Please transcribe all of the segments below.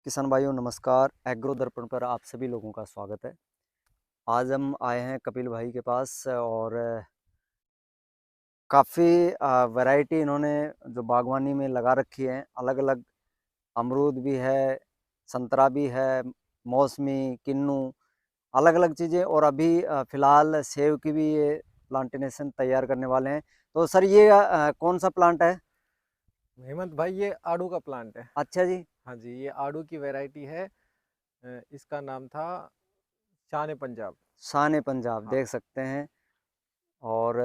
किसान भाइयों नमस्कार। एग्रो दर्पण पर आप सभी लोगों का स्वागत है। आज हम आए हैं कपिल भाई के पास और काफ़ी वैरायटी इन्होंने जो बागवानी में लगा रखी है। अलग अलग अमरूद भी है, संतरा भी है, मौसमी, किन्नू, अलग अलग चीज़ें। और अभी फ़िलहाल सेब की भी ये प्लांटेशन तैयार करने वाले हैं। तो सर ये कौन सा प्लांट है? हेमंत भाई, ये आड़ू का प्लांट है। अच्छा जी। हाँ जी, ये आड़ू की वैरायटी है। इसका नाम था शान पंजाब। शान पंजाब हाँ। देख सकते हैं। और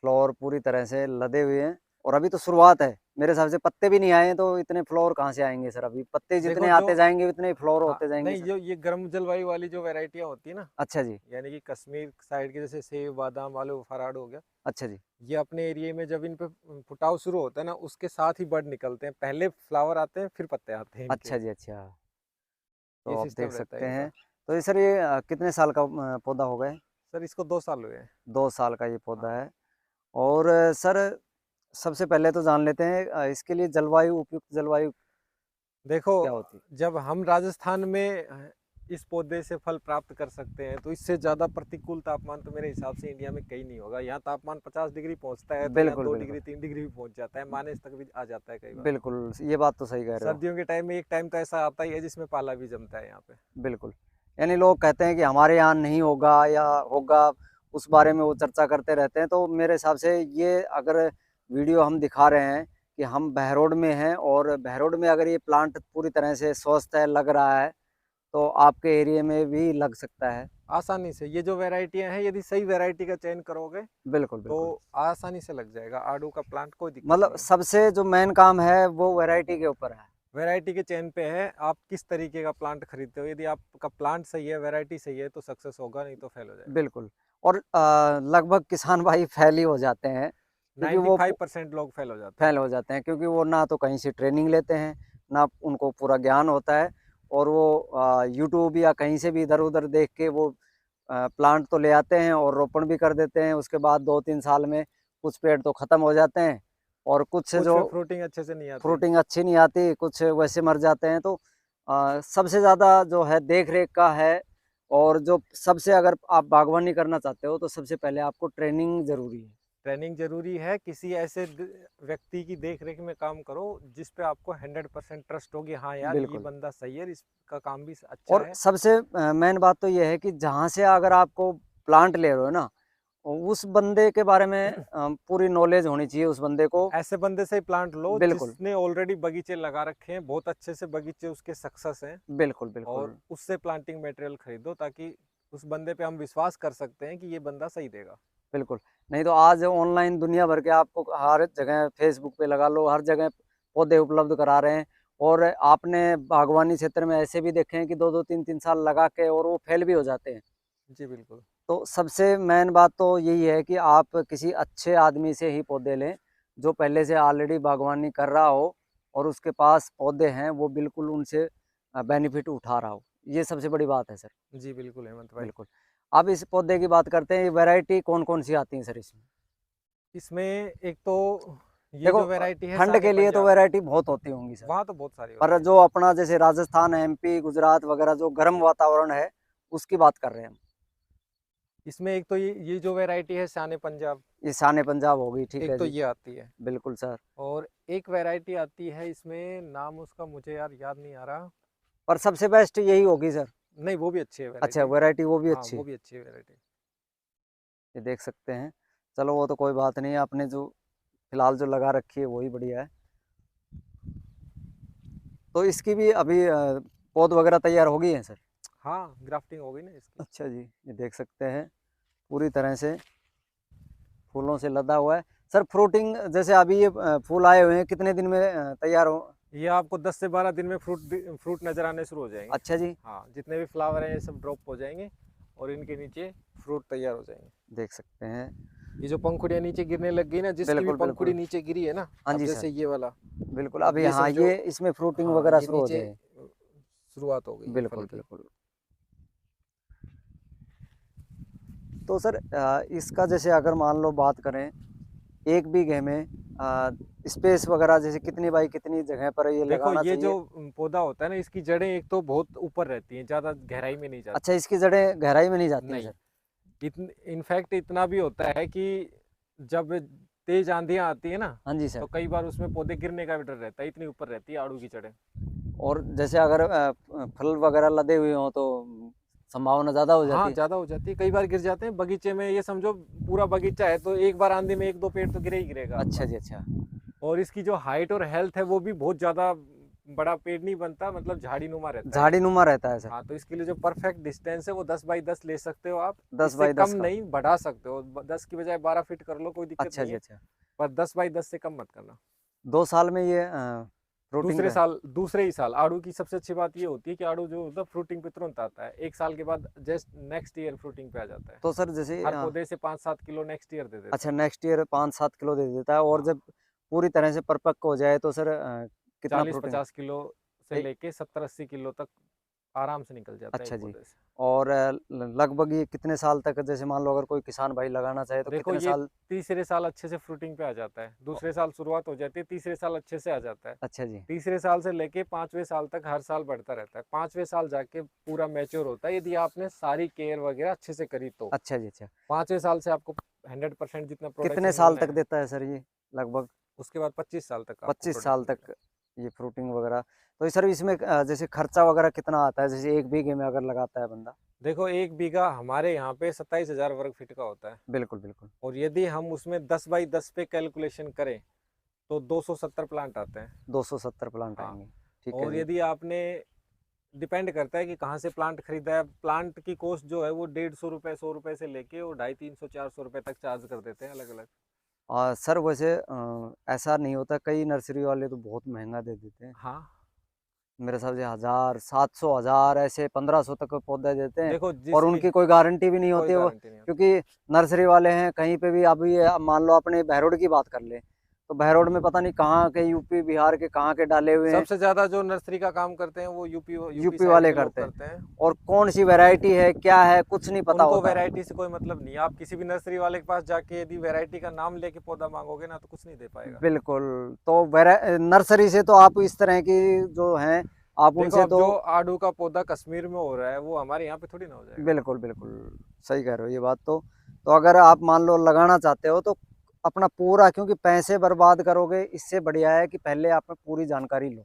फ्लावर पूरी तरह से लदे हुए हैं और अभी तो शुरुआत है। मेरे हिसाब से पत्ते भी नहीं आए हैं, तो इतने फ्लावर कहाँ से आएंगे सर? अभी पत्ते देखो जितने जो आते जाएंगे उतने फ्लावर हाँ होते जाएंगे नहीं, सर। जो ये गर्म जलवायु वाली जो वैरायटियाँ होती है ना, अच्छा जी। यानी कि कश्मीर साइड के जैसे सेब, बादाम, आलू फराड़ हो गया। अच्छा जी। ये अपने एरिया में जब इन पे फुटाव शुरू होता है ना, उसके साथ ही बड निकलते हैं। पहले फ्लावर आते हैं, फिर पत्ते आते हैं इनके। अच्छा जी। अच्छा, ये तो आप देख सिस्टम रहता है सकते हैं। इनका। तो ये सर ये कितने साल का पौधा हो गया है? सर, इसको 2 साल हुए हैं। 2 साल का ये पौधा हाँ। है। और सर सबसे पहले तो जान लेते हैं इसके लिए जलवायु, उपयुक्त जलवायु देखो, क्या होती है? जब हम राजस्थान में इस पौधे से फल प्राप्त कर सकते हैं, तो इससे ज़्यादा प्रतिकूल तापमान तो मेरे हिसाब से इंडिया में कहीं नहीं होगा। यहाँ तापमान 50 डिग्री पहुँचता है, तो यहाँ बिल्कुल दो बिल्कुल। डिग्री 3 डिग्री भी पहुँच जाता है, माइनस तक भी आ जाता है कई बार। बिल्कुल ये बात तो सही कह रहे हो। सर्दियों के टाइम में एक टाइम तो ऐसा आता ही है जिसमें पाला भी जमता है यहाँ पे। बिल्कुल। यानी लोग कहते हैं कि हमारे यहाँ नहीं होगा या होगा, उस बारे में वो चर्चा करते रहते हैं। तो मेरे हिसाब से ये अगर वीडियो हम दिखा रहे हैं कि हम बहरोड में हैं और बहरोड में अगर ये प्लांट पूरी तरह से स्वस्थ है, लग रहा है, तो आपके एरिया में भी लग सकता है। आसानी से ये जो वैरायटियाँ हैं, यदि सही वैरायटी का चयन करोगे बिल्कुल तो बिल्कुल। आसानी से लग जाएगा। आड़ू का प्लांट कोई दिक्कत मतलब नहीं है। सबसे जो मेन काम है वो वैरायटी के ऊपर है। वैरायटी के चयन पे है, आप किस तरीके का प्लांट खरीदते हो। यदि आपका प्लांट सही है, वैरायटी सही है, तो सक्सेस होगा, नहीं तो फेल हो जाएगा। बिल्कुल। और लगभग किसान भाई फेल ही हो जाते हैं, क्योंकि वो 95% लोग फेल हो जाते हैं। फेल हो जाते हैं, क्योंकि वो ना तो कहीं से ट्रेनिंग लेते हैं, ना उनको पूरा ज्ञान होता है। और वो यूट्यूब या कहीं से भी इधर उधर देख के वो प्लांट तो ले आते हैं और रोपण भी कर देते हैं। उसके बाद 2-3 साल में कुछ पेड़ तो ख़त्म हो जाते हैं और कुछ कुछ जो में फ्रूटिंग अच्छे से नहीं आती। फ्रूटिंग अच्छी नहीं आती, कुछ वैसे मर जाते हैं। तो सबसे ज़्यादा जो है देख रेख का है। और जो सबसे, अगर आप बागवानी करना चाहते हो तो सबसे पहले आपको ट्रेनिंग ज़रूरी है। ट्रेनिंग जरूरी है। किसी ऐसे व्यक्ति की देख रेख में काम करो जिस पे आपको 100% ट्रस्ट होगी, हाँ यार ये बिल्कुल। बंदा सही है, इसका काम भी अच्छा और है। सबसे मेन बात तो ये है कि जहाँ से अगर आपको प्लांट ले रहे हो ना, उस बंदे के बारे में पूरी नॉलेज होनी चाहिए उस बंदे को। ऐसे बंदे से ही प्लांट लो बिल्कुल जिसने ऑलरेडी बगीचे लगा रखे हैं, बहुत अच्छे से बगीचे उसके सक्सेस हैं। बिल्कुल। और बिल्कुल उससे प्लांटिंग मटेरियल खरीदो, ताकि उस बंदे पे हम विश्वास कर सकते हैं कि ये बंदा सही देगा। बिल्कुल। नहीं तो आज ऑनलाइन दुनिया भर के आपको हर जगह फेसबुक पे लगा लो, हर जगह पौधे उपलब्ध करा रहे हैं। और आपने बागवानी क्षेत्र में ऐसे भी देखे हैं कि 2-2 3-3 साल लगा के और वो फेल भी हो जाते हैं। जी बिल्कुल। तो सबसे मेन बात तो यही है कि आप किसी अच्छे आदमी से ही पौधे लें, जो पहले से ऑलरेडी बागवानी कर रहा हो और उसके पास पौधे हैं, वो बिल्कुल उनसे बेनिफिट उठा रहा हो। ये सबसे बड़ी बात है सर। जी बिल्कुल हेमंत भाई। बिल्कुल। अब इस पौधे की बात करते हैं, वैरायटी कौन-कौन सी आती हैं सर इसमें? इसमें एक तो ये देखो जो वैरायटी है ठंड शान के लिए तो पंजाब, वैरायटी बहुत होती होंगी सर। वहाँ तो बहुत सारी पर होती है। जो अपना जैसे राजस्थान, एमपी, गुजरात वगैरह जो गर्म वातावरण है, उसकी बात कर रहे हैं हम। इसमें एक तो ये जो वैरायटी है शान पंजाब, ये शान पंजाब हो गई, ठीक एक है तो जी। ये आती है। बिल्कुल सर। और एक वैरायटी आती है, इसमें नाम उसका मुझे यार याद नहीं आ रहा। पर सबसे बेस्ट यही होगी सर। नहीं, वो भी अच्छी है अच्छा, वैरायटी। वैरायटी वो भी हाँ, अच्छी वो है। भी अच्छी है वैरायटी। ये देख सकते हैं। चलो वो तो कोई बात नहीं है, आपने जो फिलहाल जो लगा रखी है वही बढ़िया है। तो इसकी भी अभी पौध वगैरह तैयार हो गई है सर? हाँ, ग्राफ्टिंग हो गई ना इसकी। अच्छा जी। ये देख सकते हैं पूरी तरह से फूलों से लदा हुआ है। सर फ्रूटिंग जैसे अभी ये फूल आए हुए हैं, कितने दिन में तैयार हो? ये आपको 10 से 12 दिन में फ्रूट नजर आने शुरू हो जाएंगे। अच्छा जी। हाँ, जितने भी फ्लावर हैं ये सब ड्रॉप हो जाएंगे और इनके नीचे फ्रूट तैयार हो जाएंगे। देख सकते हैं। ये जो पंखुड़ियाँ नीचे गिरने लग गई ना, जिसकी भी बिल्कुल पंखुड़ी बिल्कुल। नीचे गिरी है ना, हाँ अब जी सर। जैसे ये वाला, बिल्कुल अब अभी, ये हाँ समझो। ये इसमें फ्रूटिंग हाँ, वगैरह ये शुरू हो नीचे जाए। शुरुआत हो गई है फल बिल्कुल की। बिल्कुल। तो सर इसका जैसे अगर मान लो बात करें, 1 बीघे में स्पेस वगैरह जैसे कितनी बाई कितनी जगह पर ये देखो लगाना ये चाहिए? जो पौधा होता है ना, इसकी जड़ें एक तो बहुत ऊपर रहती हैं, ज्यादा गहराई में नहीं अच्छा, जाती। इसकी जड़ें गहराई में नहीं जाती हैं नहीं, सर? इनफैक्ट इतना भी होता है कि जब तेज आंधियां आती है ना, हाँ जी तो सर। कई बार उसमें पौधे गिरने का भी डर रहता है, इतनी ऊपर रहती है आड़ू की जड़ें। और जैसे अगर फल वगैरह लदे हुए हों तो संभावना ज़्यादा हो हाँ, जाती है? ज्यादा हो जाती है, कई बार गिर जाते हैं बगीचे में। ये समझो पूरा बगीचा है तो एक बार आंधी में एक दो पेड़ तो गिरे ही गिरेगा अच्छा आपका। जी, अच्छा। और इसकी जो हाइट और हेल्थ है वो भी बहुत ज्यादा बड़ा पेड़ नहीं बनता, मतलब झाड़ी नुमा रहता है ये। झाड़ी नुमा रहता है सर? हाँ, तो इसके लिए जो परफेक्ट डिस्टेंस है वो 10 बाई 10 ले सकते हो आप। 10 इससे बाई कम 10 का? नहीं बढ़ा सकते हो, 10 की बजाय 12 फीट कर लो, कोई दिक्कत अच्छा नहीं जी, है। अच्छा। पर 10 बाई 10 से कम मत करना। 2 साल में ये फ्रूटिंग का? दूसरे ही साल आड़ू की सबसे अच्छी बात ये होती है कि आड़ू जो होता है फ्रूटिंग पे तुरंत आता है, एक साल के बाद जस्ट नेक्स्ट ईयर फ्रूटिंग पे आ जाता है। तो सर जैसे हर पौधे से 5-7 किलो नेक्स्ट ईयर दे देता अच्छा, है। नेक्स्ट ईयर 5-7 किलो दे देता है, और हाँ, जब पूरी तरह से परिपक्व हो जाए तो सर कितना चालीस फ्रूटिंग? पचास किलो से ए लेके 70-80 किलो तक आराम से निकल जाता है एक अच्छा जी। पौधे से। और लगभग ये कितने साल तक, जैसे मान लो अगर कोई किसान भाई लगाना चाहे तो देखो कितने ये साल? तीसरे साल अच्छे से फ्रूटिंग पे आ जाता है, दूसरे साल शुरुआत हो जाती है, तीसरे साल अच्छे से आ जाता है। अच्छा जी। तीसरे साल से लेके 5वें साल तक हर साल बढ़ता रहता है, 5वें साल जाके पूरा मैच्योर होता है यदि आपने सारी केयर वगैरह अच्छे से करी तो। अच्छा जी, अच्छा। 5वें साल से आपको 100% जितना कितने प्रोडक्शन साल मिलना तक है। देता है सर ये लगभग? उसके बाद 25 साल तक आपको 25 प्रोडक्ट साल मिलेगा। तक ये फ्रूटिंग वगैरह? तो सर इसमें जैसे खर्चा वगैरह कितना आता है, जैसे 1 बीघे में अगर लगाता है बंदा? देखो 1 बीघा हमारे यहाँ पे 27,000 वर्ग फीट का होता है। बिल्कुल, बिल्कुल। और यदि हम उसमें 10 बाई 10 पे कैलकुलेशन करें तो 270 प्लांट आते हैं। 270 प्लांट हाँ, आएँगे। ठीक है और जी। यदि आपने डिपेंड करता है कि कहाँ से प्लांट खरीदा है, प्लांट की कॉस्ट जो है वो 150 रुपये 100 रुपये से लेके और 250 300 400 रुपये तक चार्ज कर देते हैं अलग अलग। सर वैसे ऐसा नहीं होता, कई नर्सरी वाले तो बहुत महँगा दे देते हैं। हाँ, मेरे हिसाब से 1000, 700, 1000 ऐसे 1500 तक पौधे देते हैं, देखो और जिसमें उनकी कोई गारंटी भी नहीं कोई होती है वो, गारंटी नहीं होती। क्योंकि नर्सरी वाले हैं कहीं पे भी। अभी ये मान लो अपने बहरोड की बात कर ले, तो बहरोड में पता नहीं कहाँ के, यूपी बिहार के कहाँ के डाले हुए हैं। सबसे ज्यादा जो नर्सरी का काम करते हैं वो यूपी यूपी साइड वाले के लोग करते हैं, करते हैं। और कौन सी वैरायटी है क्या है कुछ नहीं पता उनको होता है। वैरायटी से कोई मतलब नहीं है, आप किसी भी नर्सरी वाले के पास जाके यदि वैरायटी का नाम लेके पौधा मांगोगे ना तो कुछ नहीं दे पाएगा। बिल्कुल। तो नर्सरी से तो आप इस तरह की जो हैं, आप देखो उनसे अब तो जो आड़ू का पौधा कश्मीर में हो रहा है वो हमारे यहाँ पे थोड़ी ना हो जाएगा। बिल्कुल, बिल्कुल, सही कह रहे हो ये बात तो अगर आप मान लो लगाना चाहते हो तो अपना पूरा, क्योंकि पैसे बर्बाद करोगे इससे बढ़िया है कि पहले आप पूरी जानकारी लो।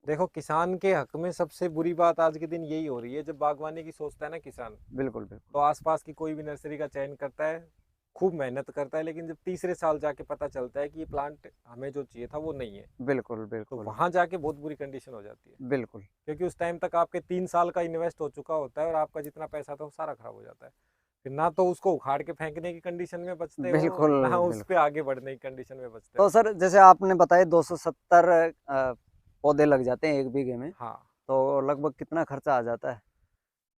देखो किसान के हक में सबसे बुरी बात आज के दिन यही हो रही है, जब बागवानी की सोचता है ना किसान, बिल्कुल, बिल्कुल। तो आसपास की कोई भी नर्सरी का चयन करता है, खूब मेहनत करता है, लेकिन जब तीसरे साल जाके पता चलता है कि ये प्लांट हमें जो चाहिए था वो नहीं है, बिल्कुल, तो बिल्कुल। वहां जाके बहुत बुरी कंडीशन हो जाती है। बिल्कुल। क्योंकि उस टाइम तक आपके 3 साल का इन्वेस्ट हो चुका होता है और आपका जितना पैसा था वो सारा खराब हो जाता है। फिर ना तो उसको उखाड़ के फेंकने की कंडीशन में बचते हो, बिल्कुल, ना उस बिल्कुल। पे आगे बढ़ने की कंडीशन में बचते तो हो। सर जैसे आपने बताया 270 पौधे लग जाते हैं 1 बीघे में, हाँ, तो लगभग कितना खर्चा आ जाता है?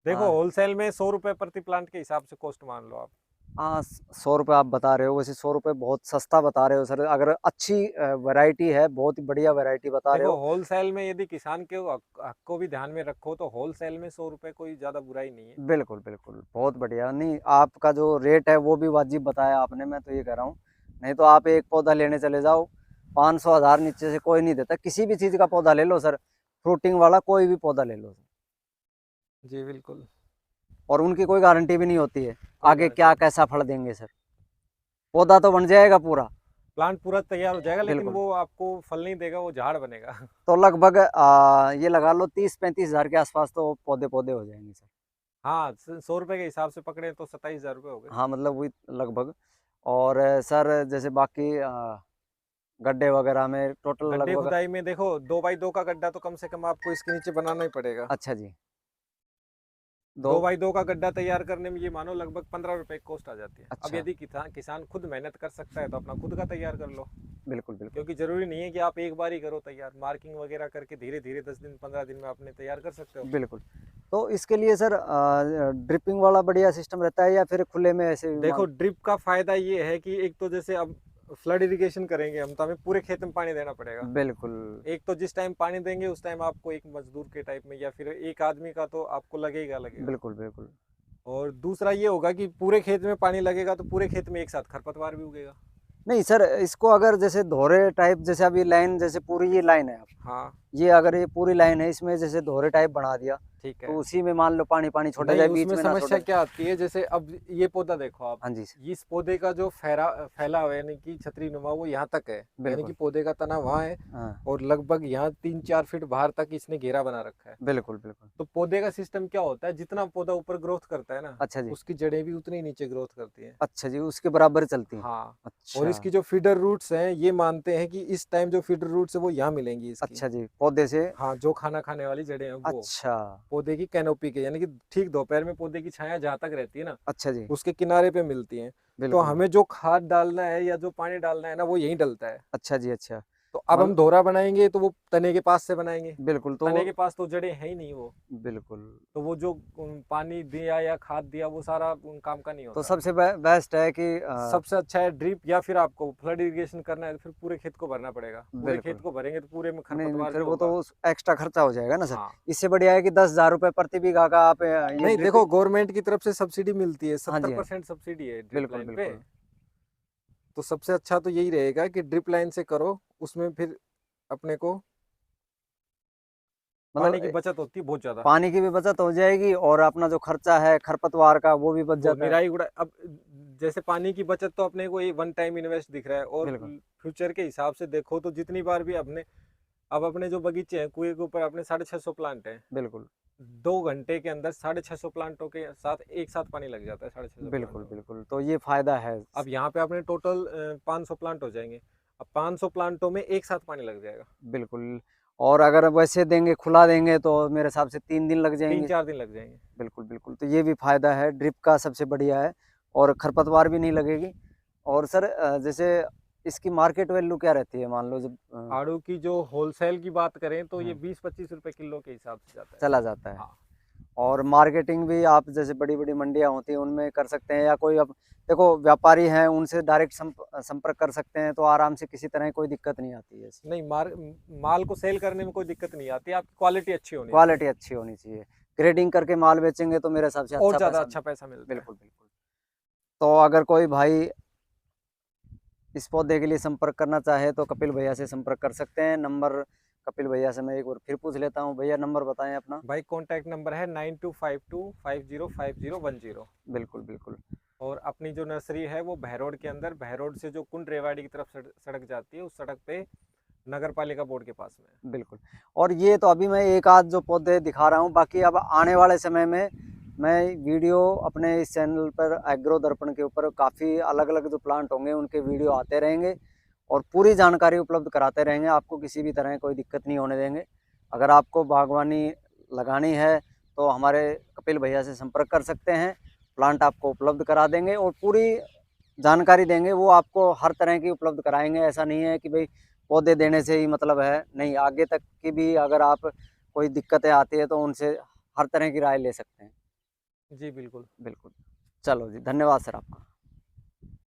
देखो हाँ। होलसेल में 100 रुपये प्रति प्लांट के हिसाब से कॉस्ट मान लो आप। हाँ, 100 रुपये आप बता रहे हो, वैसे 100 रुपये बहुत सस्ता बता रहे हो सर। अगर अच्छी वैरायटी है, बहुत ही बढ़िया वैरायटी बता रहे देखो हो। होलसेल में यदि किसान के हक को भी ध्यान में रखो तो होलसेल में 100 रुपये कोई ज्यादा बुराई नहीं है। बिल्कुल, बिल्कुल, बहुत बढ़िया। नहीं, आपका जो रेट है वो भी वाजिब बताया आपने, मैं तो ये कह रहा हूँ। नहीं तो आप एक पौधा लेने चले जाओ, 500 1000 नीचे से कोई नहीं देता। किसी भी चीज़ का पौधा ले लो सर, फ्रूटिंग वाला कोई भी पौधा ले लो, जी बिल्कुल, और उनकी कोई गारंटी भी नहीं होती है कोई आगे गारंटी क्या नहीं। कैसा फल देंगे सर। पौधा तो बन जाएगा पूरा। प्लांट पूरा तैयार हो जाएगा लेकिन बिल्कुल। वो आपको फल नहीं देगा, वो झाड़ बनेगा। तो लगभग ये लगा लो 30-35 हज़ार के आसपास तो पौधे पौधे हो जाएंगे सर। हाँ, 100 रुपये के हिसाब से पकड़े तो 27,000 रुपये हो गए। हाँ, मतलब वही लगभग। और सर जैसे बाकी गड्ढे वगैरह में टोटल गड्ढे लगभग? खुदाई में देखो 2 बाई 2 का गड्ढा तो कम से कम आपको इसके नीचे बनाना ही पड़ेगा। अच्छा जी। दो? 2 बाई 2 का गड्ढा तैयार करने में ये मानो लगभग 15 रुपये की कॉस्ट आ जाती है। अब अच्छा। यदि किसान खुद मेहनत कर सकता है तो अपना खुद का तैयार कर लो। बिल्कुल, बिल्कुल। क्योंकि जरूरी नहीं है कि आप एक बार ही करो तैयार, मार्किंग वगैरह करके धीरे धीरे 10 दिन 15 दिन में आपने तैयार कर सकते हो। बिल्कुल। तो इसके लिए सर ड्रिपिंग वाला बढ़िया सिस्टम रहता है या फिर खुले में ऐसे भी देखो मान? ड्रिप का फायदा ये है कि एक तो जैसे अब फ्लड इरिगेशन करेंगे हम तो हमें पूरे खेत में पानी देना पड़ेगा। बिल्कुल, एक तो जिस टाइम पानी देंगे उस टाइम आपको एक मजदूर के टाइप में या फिर एक आदमी का तो आपको लगेगा। बिल्कुल, बिल्कुल। और दूसरा ये होगा कि पूरे खेत में पानी लगेगा तो पूरे खेत में एक साथ खरपतवार भी उगेगा। नहीं सर, इसको अगर जैसे धोरे टाइप, जैसे अभी लाइन, जैसे पूरी ये लाइन है, आप हाँ ये अगर ये पूरी लाइन है, इसमें जैसे धोरे टाइप बना दिया, ठीक तो है। उसी में मान लो पानी पानी छोड़ा नहीं, जाए, बीच उसमें में ना छोड़ा समस्या जाए। क्या आती है, जैसे अब ये पौधा देखो आप, हाँ जी सर। इस पौधे का जो फैला हुआ है, यानी कि छतरी नुमा, वो यहाँ तक है, यानी कि बिल्कुल। पौधे का तना वहाँ है, हाँ। और लगभग यहाँ 3-4 फीट बाहर तक इसने घेरा बना रखा है। बिल्कुल बिल्कुल। तो पौधे का सिस्टम क्या होता है, जितना पौधा ऊपर ग्रोथ करता है ना, अच्छा जी। उसकी जड़ें भी उतनी नीचे ग्रोथ करती हैं। अच्छा जी, उसके बराबर चलती हैं। हाँ, और अच्छा। इसकी जो फीडर रूट्स हैं, ये मानते हैं कि इस टाइम जो फीडर रूट्स है वो यहाँ मिलेंगी इसकी। अच्छा जी, पौधे से। हाँ, जो खाना खाने वाली जड़ें हैं वो अच्छा। पौधे की कैनोपी के, यानी कि ठीक दोपहर में पौधे की छाया जहाँ तक रहती है ना, अच्छा जी। उसके किनारे पे मिलती हैं। तो बिल्कुल। हमें जो खाद डालना है या जो पानी डालना है ना, वो यहीं डलता है। अच्छा जी। अच्छा। तो अब हम मतलब दोहरा बनाएंगे तो वो तने के पास से बनाएंगे, बिल्कुल, तो तने के पास तो जड़ें है ही नहीं वो, बिल्कुल। तो वो जो पानी दिया या खाद दिया वो सारा काम का नहीं तो होता। सबसे बेस्ट है कि सबसे अच्छा है ड्रिप, या फिर आपको फ्लड इरिगेशन करना है तो फिर पूरे खेत को भरना पड़ेगा। पूरे खेत बिल्कुल। को भरेंगे तो पूरे में नहीं नहीं, खरपतवार फिर भी वो तो होगा। एक्स्ट्रा खर्चा हो जाएगा ना सर। हाँ, इससे बढ़िया है कि 10,000 रुपये प्रति बीघा का आप ये नहीं ड्रिप। देखो, गवर्नमेंट की तरफ से सब्सिडी मिलती है, हाँ जी, हाँ। 70% सब्सिडी है ड्रिप बिल्कुल लाइन पे। बिल्कुल। तो सबसे अच्छा तो यही रहेगा कि ड्रिप लाइन से करो, उसमें फिर अपने को मतलब पानी की बचत होती है बहुत ज्यादा। पानी की भी बचत हो जाएगी, और अपना जो खर्चा है खरपतवार का वो भी बच वो जाता है। निराई गुड़ाई, अब जैसे पानी की बचत तो अपने को ये वन टाइम इन्वेस्ट दिख रहा है, और बिल्कुल फ्यूचर के हिसाब से देखो तो जितनी बार भी अपने, अब अपने जो बगीचे हैं कुएं के ऊपर अपने 650 प्लांट हैं, बिल्कुल। 2 घंटे के अंदर 650 प्लांटों के साथ एक साथ पानी लग जाता है, 650 बिल्कुल प्लांटों में। बिल्कुल, तो ये फायदा है। अब यहाँ पे अपने टोटल 500 प्लांट हो जाएंगे। अब 500 प्लांटों में एक साथ पानी लग जाएगा। बिल्कुल। और अगर वैसे देंगे, खुला देंगे, तो मेरे हिसाब से 3 दिन लग तीन जाएंगे। चार दिन लग जाएंगे। बिल्कुल बिल्कुल, तो ये भी फायदा है ड्रिप का, सबसे बढ़िया है। और खरपतवार भी नहीं लगेगी। और सर जैसे इसकी मार्केट वैल्यू क्या रहती है, मान लो जब आड़ू की जो होलसेल की बात करें तो ये हाँ, 20-25 रुपए किलो के हिसाब से जाता है। चला जाता है। हाँ, और मार्केटिंग भी आप जैसे बड़ी बड़ी मंडियां होती हैं उनमें कर सकते हैं, या कोई अब देखो व्यापारी हैं उनसे डायरेक्ट संपर्क कर सकते हैं, तो आराम से किसी तरह की कोई दिक्कत नहीं आती है इसमें। नहीं, माल को सेल करने में कोई दिक्कत नहीं आती, आपकी क्वालिटी अच्छी होनी चाहिए, क्वालिटी अच्छी होनी चाहिए। ग्रेडिंग करके माल बेचेंगे तो मेरे हिसाब से और अच्छा ज़्यादा पैसा अच्छा पैसा मिलता है। बिल्कुल बिल्कुल। तो अगर कोई भाई इस पौधे के लिए संपर्क करना चाहे तो कपिल भैया से संपर्क कर सकते हैं। नंबर कपिल भैया से मैं एक बार फिर पूछ लेता हूँ, भैया नंबर बताएं अपना। भाई कॉन्टैक्ट नंबर है 9252505010। बिल्कुल बिल्कुल। और अपनी जो नर्सरी है वो बहरोड के अंदर, बहरोड से जो कुंड रेवाड़ी की तरफ सड़क जाती है, उस सड़क पे नगर पालिका बोर्ड के पास में है। बिल्कुल। और ये तो अभी मैं एक आध जो पौधे दिखा रहा हूँ, बाकी अब आने वाले समय में मैं वीडियो अपने इस चैनल पर एग्रो दर्पण के ऊपर काफ़ी अलग अलग जो प्लांट होंगे उनके वीडियो आते रहेंगे, और पूरी जानकारी उपलब्ध कराते रहेंगे। आपको किसी भी तरह कोई दिक्कत नहीं होने देंगे। अगर आपको बागवानी लगानी है तो हमारे कपिल भैया से संपर्क कर सकते हैं। प्लांट आपको उपलब्ध करा देंगे और पूरी जानकारी देंगे। वो आपको हर तरह की उपलब्ध कराएंगे। ऐसा नहीं है कि भाई पौधे देने से ही मतलब है, नहीं, आगे तक की भी अगर आप कोई दिक्कतें आती है तो उनसे हर तरह की राय ले सकते हैं। जी बिल्कुल। बिल्कुल। चलो जी, धन्यवाद सर आपका।